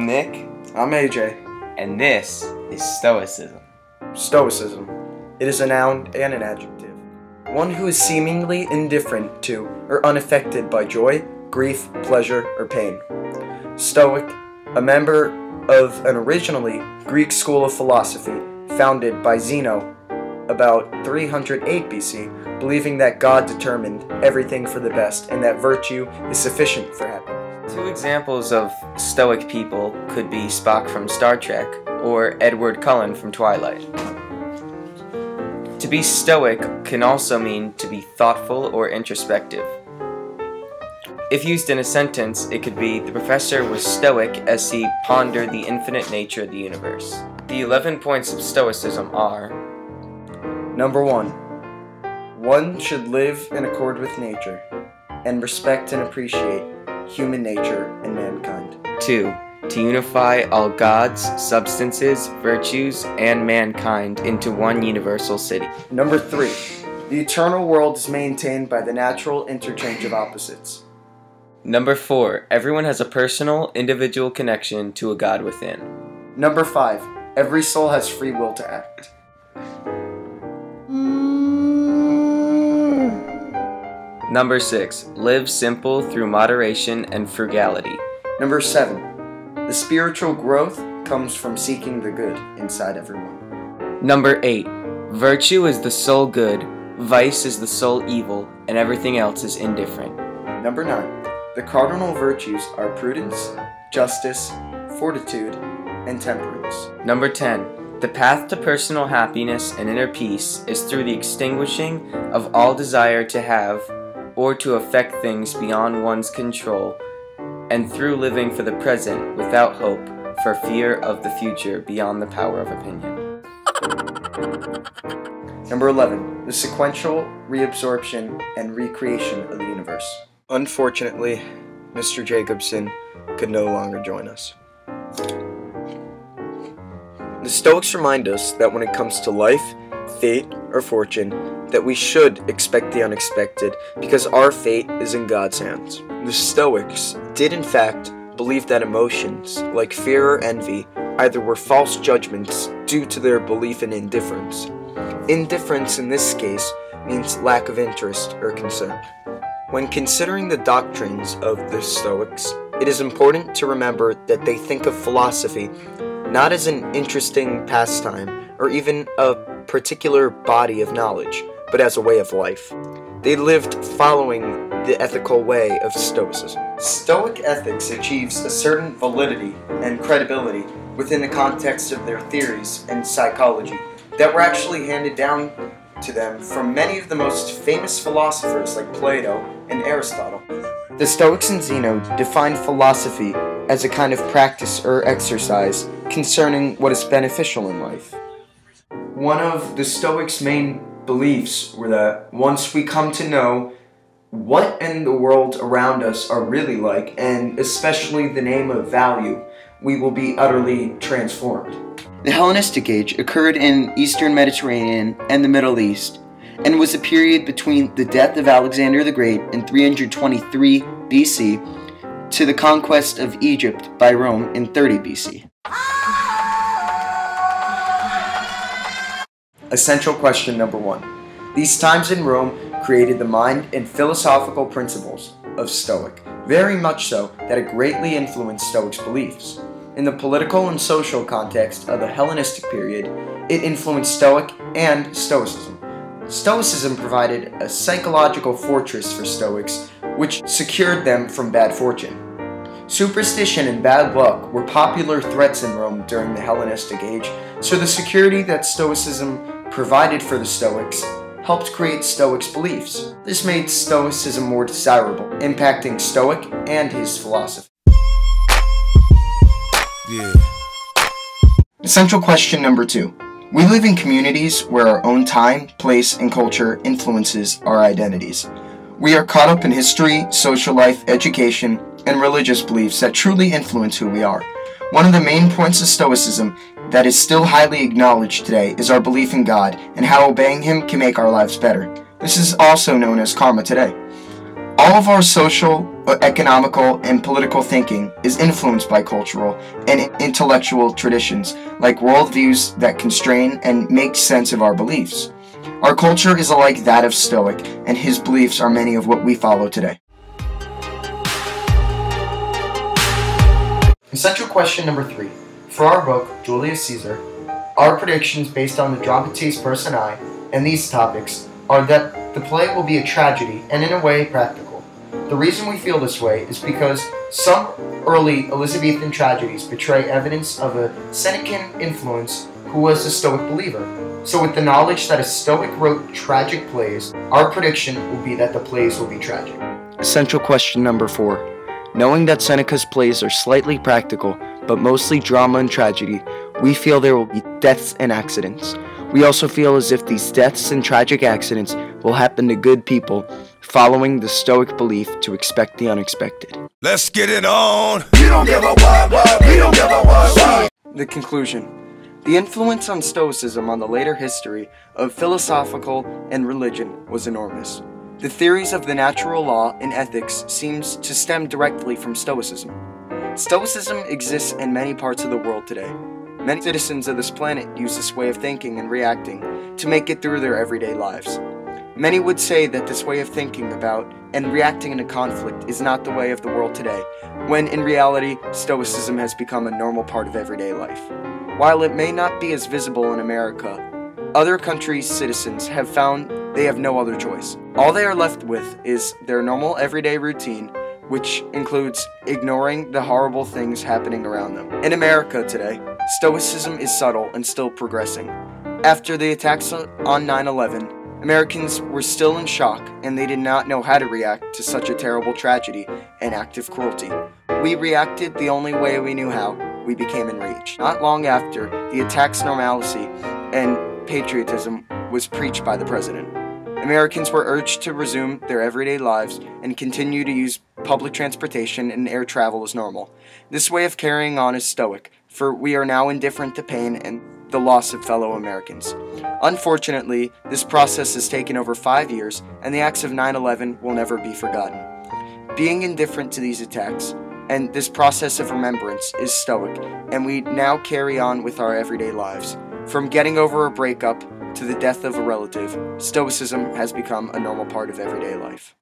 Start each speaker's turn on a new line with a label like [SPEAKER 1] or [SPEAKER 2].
[SPEAKER 1] I'm Nick.
[SPEAKER 2] I'm AJ.
[SPEAKER 1] And this is Stoicism.
[SPEAKER 2] Stoicism. It is a noun and an adjective. One who is seemingly indifferent to or unaffected by joy, grief, pleasure, or pain. Stoic, a member of an originally Greek school of philosophy founded by Zeno about 308 BC, believing that God determined everything for the best and that virtue is sufficient for happiness.
[SPEAKER 1] Two examples of Stoic people could be Spock from Star Trek or Edward Cullen from Twilight. To be Stoic can also mean to be thoughtful or introspective. If used in a sentence, it could be, the professor was stoic as he pondered the infinite nature of the universe. The 11 points of Stoicism are:
[SPEAKER 2] Number 1. One should live in accord with nature and respect and appreciate human nature and mankind.
[SPEAKER 1] 2. To unify all gods, substances, virtues, and mankind into one universal city.
[SPEAKER 2] Number 3. The eternal world is maintained by the natural interchange of opposites.
[SPEAKER 1] Number 4. Everyone has a personal, individual connection to a God within.
[SPEAKER 2] Number 5. Every soul has free will to act.
[SPEAKER 1] Number 6. Live simple through moderation and frugality.
[SPEAKER 2] Number 7. The spiritual growth comes from seeking the good inside everyone.
[SPEAKER 1] Number 8. Virtue is the sole good, vice is the sole evil, and everything else is indifferent.
[SPEAKER 2] Number 9. The cardinal virtues are prudence, justice, fortitude, and temperance.
[SPEAKER 1] Number 10. The path to personal happiness and inner peace is through the extinguishing of all desire to have or to affect things beyond one's control, and through living for the present without hope for fear of the future beyond the power of opinion.
[SPEAKER 2] Number 11. The sequential reabsorption and recreation of the universe. Unfortunately, Mr. Jacobson could no longer join us. The Stoics remind us that when it comes to life, fate, or fortune, that we should expect the unexpected because our fate is in God's hands. The Stoics did in fact believe that emotions, like fear or envy, either were false judgments due to their belief in indifference. Indifference in this case means lack of interest or concern. When considering the doctrines of the Stoics, it is important to remember that they think of philosophy not as an interesting pastime or even a particular body of knowledge, but as a way of life. They lived following the ethical way of Stoicism. Stoic ethics achieves a certain validity and credibility within the context of their theories and psychology that were actually handed down to them from many of the most famous philosophers like Plato and Aristotle. The Stoics and Zeno defined philosophy as a kind of practice or exercise concerning what is beneficial in life. One of the Stoics' main beliefs were that once we come to know what in the world around us are really like, and especially the name of value, we will be utterly transformed.
[SPEAKER 3] The Hellenistic Age occurred in Eastern Mediterranean and the Middle East, and was a period between the death of Alexander the Great in 323 BC to the conquest of Egypt by Rome in 30 BC.
[SPEAKER 2] Essential question number 1. These times in Rome created the mind and philosophical principles of Stoic, very much so that it greatly influenced Stoics' beliefs. In the political and social context of the Hellenistic period, it influenced Stoic and Stoicism. Stoicism provided a psychological fortress for Stoics, which secured them from bad fortune. Superstition and bad luck were popular threats in Rome during the Hellenistic Age, so the security that Stoicism provided for the Stoics helped create Stoics' beliefs. This made Stoicism more desirable, impacting Stoic and his philosophy.
[SPEAKER 4] Yeah.
[SPEAKER 2] Essential question number 2. We live in communities where our own time, place, and culture influences our identities. We are caught up in history, social life, education, and religious beliefs that truly influence who we are. One of the main points of Stoicism that is still highly acknowledged today is our belief in God and how obeying Him can make our lives better. This is also known as karma today. All of our social
[SPEAKER 3] economical, and political thinking is influenced by cultural and intellectual traditions, like worldviews that constrain and make sense of our beliefs. Our culture is alike that of Stoic, and his beliefs are many of what we follow today. Essential question number 3. For our book, Julius Caesar, our predictions based on the Dramatis Personae and these topics are that the play will be a tragedy and in a way practical. The reason we feel this way is because some early Elizabethan tragedies betray evidence of a Senecan influence who was a Stoic believer. So with the knowledge that a Stoic wrote tragic plays, our prediction will be that the plays will be tragic.
[SPEAKER 2] Essential question number 4. Knowing that Seneca's plays are slightly practical, but mostly drama and tragedy, we feel there will be deaths and accidents. We also feel as if these deaths and tragic accidents will happen to good people, following the Stoic belief to expect the unexpected.
[SPEAKER 4] Let's get it on!
[SPEAKER 2] We don't give a what, we don't give a what. The conclusion. The influence on Stoicism on the later history of philosophical and religion was enormous. The theories of the natural law and ethics seems to stem directly from Stoicism. Stoicism exists in many parts of the world today. Many citizens of this planet use this way of thinking and reacting to make it through their everyday lives. Many would say that this way of thinking about and reacting in a conflict is not the way of the world today, when in reality, Stoicism has become a normal part of everyday life. While it may not be as visible in America, other countries' citizens have found they have no other choice. All they are left with is their normal everyday routine, which includes ignoring the horrible things happening around them. In America today, Stoicism is subtle and still progressing. After the attacks on 9/11, Americans were still in shock and they did not know how to react to such a terrible tragedy and act of cruelty. We reacted the only way we knew how. We became enraged. Not long after, the attacks normalcy and patriotism was preached by the president. Americans were urged to resume their everyday lives and continue to use public transportation and air travel as normal. This way of carrying on is Stoic, for we are now indifferent to pain and the loss of fellow Americans. Unfortunately, this process has taken over 5 years, and the acts of 9/11 will never be forgotten. Being indifferent to these attacks and this process of remembrance is Stoic, and we now carry on with our everyday lives. From getting over a breakup to the death of a relative, Stoicism has become a normal part of everyday life.